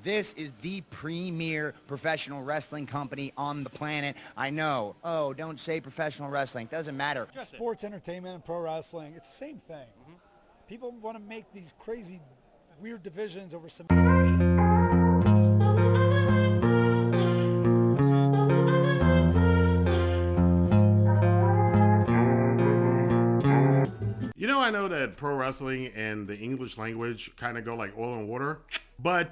This is the premier professional wrestling company on the planet. I know. Oh, don't say professional wrestling. Doesn't matter. Sports entertainment and pro wrestling, it's the same thing. People want to make these crazy, weird divisions over some... I know that pro wrestling and the English language kind of go like oil and water, but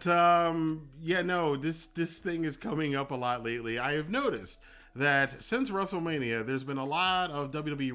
this thing is coming up a lot lately. I have noticed that since WrestleMania, there's been a lot of WWE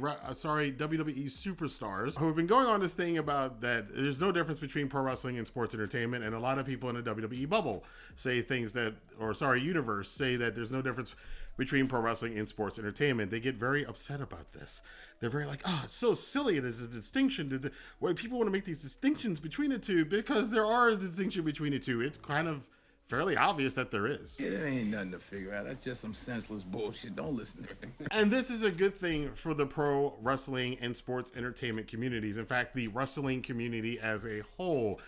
superstars who have been going on this thing about that there's no difference between pro wrestling and sports entertainment, and a lot of people in the WWE bubble universe say that there's no difference between pro wrestling and sports entertainment. They get very upset about this. They're very like, oh, it's so silly. It is a distinction. Why people want to make these distinctions between the two, because there are a distinction between the two. It's kind of fairly obvious that there is. It ain't nothing to figure out. That's just some senseless bullshit. Don't listen to it. And this is a good thing for the pro wrestling and sports entertainment communities. In fact, the wrestling community as a whole.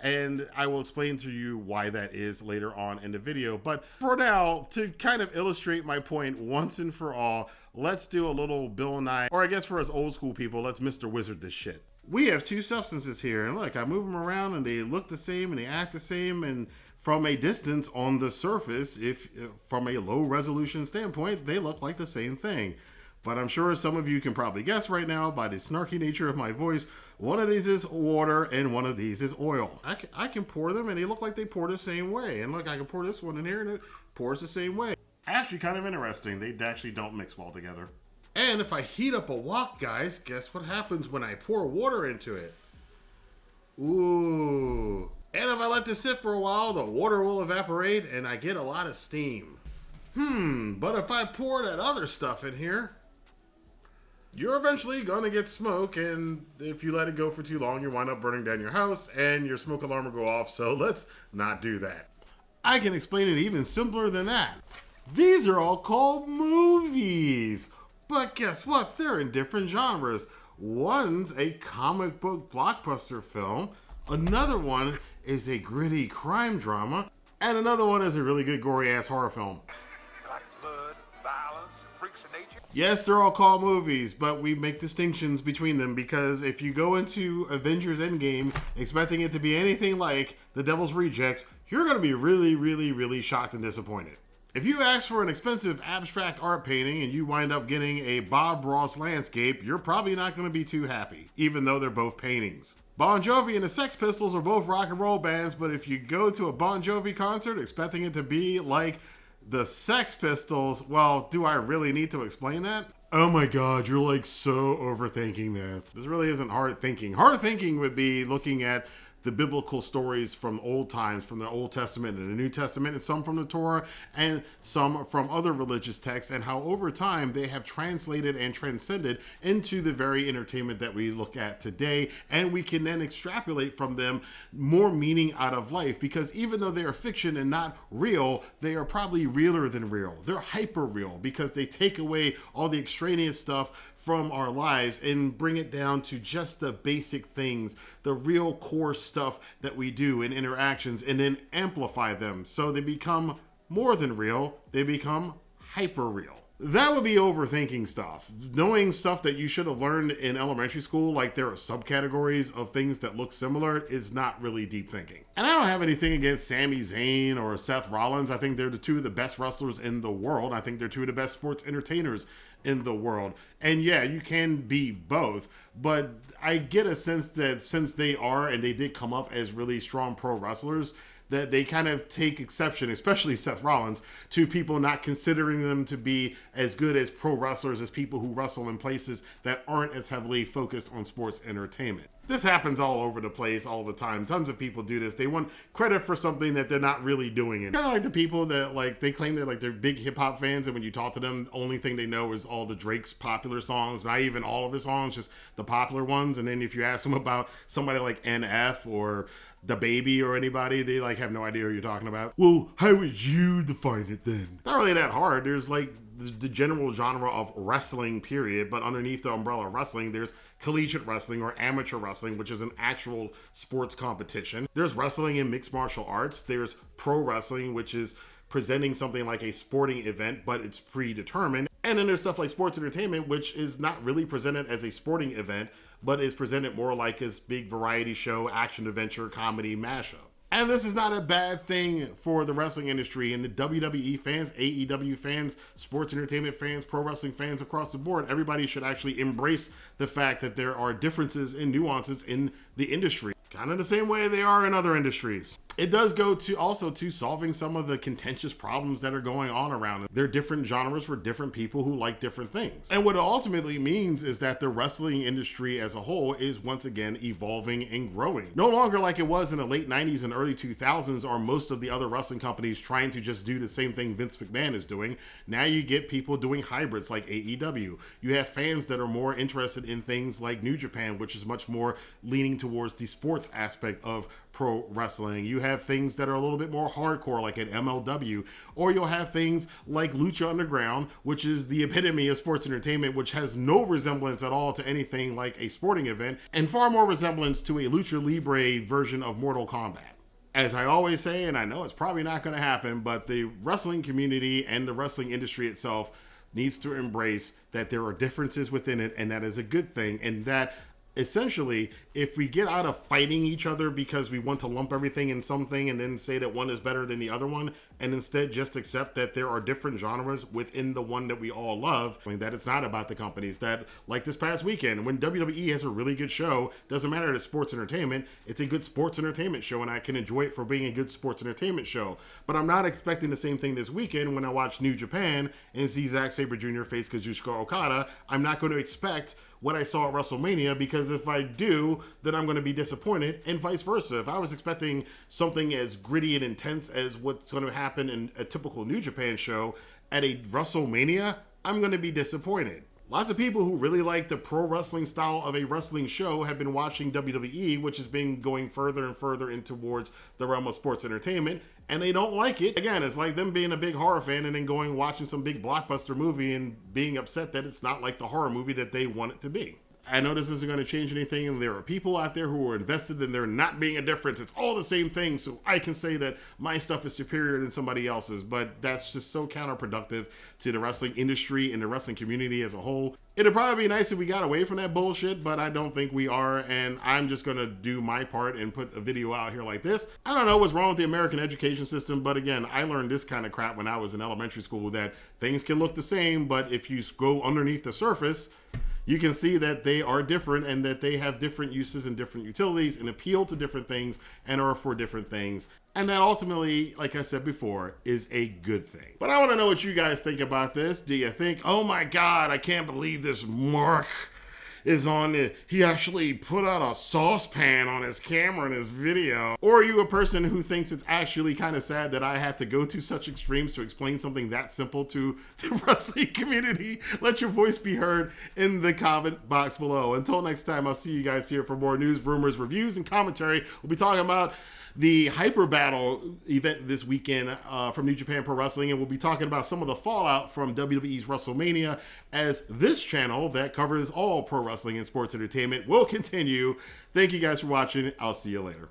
And I will explain to you why that is later on in the video. But for now, to kind of illustrate my point once and for all, let's do a little Bill Nye, or I guess for us old school people, let's Mr. Wizard this shit. We have two substances here, and look, I move them around and they look the same and they act the same, and from a distance on the surface, if from a low resolution standpoint, they look like the same thing. But I'm sure some of you can probably guess right now by the snarky nature of my voice, one of these is water and one of these is oil. I can pour them and they look like they pour the same way. And look, I can pour this one in here and it pours the same way. Actually kind of interesting. They actually don't mix well together. And if I heat up a wok, guys, guess what happens when I pour water into it? Ooh. And if I let this sit for a while, the water will evaporate and I get a lot of steam. But if I pour that other stuff in here, you're eventually going to get smoke, and if you let it go for too long, you wind up burning down your house, and your smoke alarm will go off, so let's not do that. I can explain it even simpler than that. These are all called movies, but guess what? They're in different genres. One's a comic book blockbuster film, another one is a gritty crime drama, and another one is a really good gory-ass horror film. Yes, they're all called movies, but we make distinctions between them because if you go into Avengers Endgame expecting it to be anything like The Devil's Rejects, you're going to be really, really, really shocked and disappointed. If you ask for an expensive abstract art painting and you wind up getting a Bob Ross landscape, you're probably not going to be too happy, even though they're both paintings. Bon Jovi and the Sex Pistols are both rock and roll bands, but if you go to a Bon Jovi concert expecting it to be like the Sex Pistols, well, do I really need to explain that? Oh my god, you're like so overthinking this. This really isn't hard thinking. Hard thinking would be looking at the biblical stories from old times, from the Old Testament and the New Testament, and some from the Torah, and some from other religious texts, and how over time they have translated and transcended into the very entertainment that we look at today, and we can then extrapolate from them more meaning out of life, because even though they are fiction and not real, they are probably realer than real. They're hyper real, because they take away all the extraneous stuff from our lives and bring it down to just the basic things, the real core stuff that we do in interactions, and then amplify them so they become more than real, they become hyper real. That would be overthinking stuff. Knowing stuff that you should have learned in elementary school, like there are subcategories of things that look similar, is not really deep thinking. And I don't have anything against Sami Zayn or Seth Rollins. I think they're the two of the best wrestlers in the world. I think they're two of the best sports entertainers in the world. And yeah, you can be both, but I get a sense that since they are, and they did come up as really strong pro wrestlers, that they kind of take exception, especially Seth Rollins, to people not considering them to be as good as pro wrestlers as people who wrestle in places that aren't as heavily focused on sports entertainment. This happens all over the place all the time. Tons of people do this. They want credit for something that they're not really doing. Kind of like the people that like they claim they're big hip hop fans, and when you talk to them, the only thing they know is all the Drake's popular songs, not even all of his songs, just the popular ones. And then if you ask them about somebody like NF or The Baby or anybody, they have no idea who you're talking about. Well, how would you define it then? Not really that hard. There's the general genre of wrestling, period. But underneath the umbrella of wrestling, there's collegiate wrestling or amateur wrestling, which is an actual sports competition. There's wrestling in mixed martial arts. There's pro wrestling, which is presenting something like a sporting event, but it's predetermined. And then there's stuff like sports entertainment, which is not really presented as a sporting event, but is presented more like this big variety show, action adventure, comedy mashup. And this is not a bad thing for the wrestling industry and the WWE fans, AEW fans, sports entertainment fans, pro wrestling fans across the board. Everybody should actually embrace the fact that there are differences and nuances in the industry, kind of the same way they are in other industries. It does go to also to solving some of the contentious problems that are going on around it. There are different genres for different people who like different things. And what it ultimately means is that the wrestling industry as a whole is once again evolving and growing. No longer like it was in the late 90s and early 2000s or most of the other wrestling companies trying to just do the same thing Vince McMahon is doing. Now you get people doing hybrids like AEW. You have fans that are more interested in things like New Japan, which is much more leaning towards the sports aspect of pro wrestling. You have things that are a little bit more hardcore like at MLW, or you'll have things like Lucha Underground, which is the epitome of sports entertainment, which has no resemblance at all to anything like a sporting event and far more resemblance to a Lucha Libre version of Mortal Kombat. As I always say, and I know it's probably not going to happen, but the wrestling community and the wrestling industry itself needs to embrace that there are differences within it, and that is a good thing, and that essentially, if we get out of fighting each other because we want to lump everything in something and then say that one is better than the other one, and instead just accept that there are different genres within the one that we all love, I mean, that it's not about the companies, that like this past weekend, when WWE has a really good show, doesn't matter that it's sports entertainment, it's a good sports entertainment show, and I can enjoy it for being a good sports entertainment show. But I'm not expecting the same thing this weekend when I watch New Japan and see Zack Sabre Jr. face Kazuchika Okada. I'm not going to expect what I saw at WrestleMania, because if I do, then I'm going to be disappointed, and vice versa. If I was expecting something as gritty and intense as what's going to happen in a typical New Japan show at a WrestleMania, I'm going to be disappointed. Lots of people who really like the pro wrestling style of a wrestling show have been watching WWE, which has been going further and further in towards the realm of sports entertainment, and they don't like it. Again, it's like them being a big horror fan and then going watching some big blockbuster movie and being upset that it's not like the horror movie that they want it to be. I know this isn't going to change anything, and there are people out there who are invested in there not being a difference. It's all the same thing, so I can say that my stuff is superior than somebody else's, but that's just so counterproductive to the wrestling industry and the wrestling community as a whole. It'd probably be nice if we got away from that bullshit, but I don't think we are, and I'm just going to do my part and put a video out here like this. I don't know what's wrong with the American education system, but again, I learned this kind of crap when I was in elementary school, that things can look the same, but if you go underneath the surface, you can see that they are different and that they have different uses and different utilities and appeal to different things and are for different things. And that ultimately, like I said before, is a good thing. But I want to know what you guys think about this. Do you think, oh my God, I can't believe this Mark is on it. He actually put out a saucepan on his camera in his video? Or are you a person who thinks it's actually kind of sad that I had to go to such extremes to explain something that simple to the wrestling community? Let your voice be heard in the comment box below. Until next time, I'll see you guys here for more news, rumors, reviews, and commentary. We'll be talking about the Hyper Battle event this weekend from New Japan Pro Wrestling, and we'll be talking about some of the fallout from WWE's WrestleMania, as this channel that covers all pro wrestling and sports entertainment will continue. Thank you guys for watching. I'll see you later.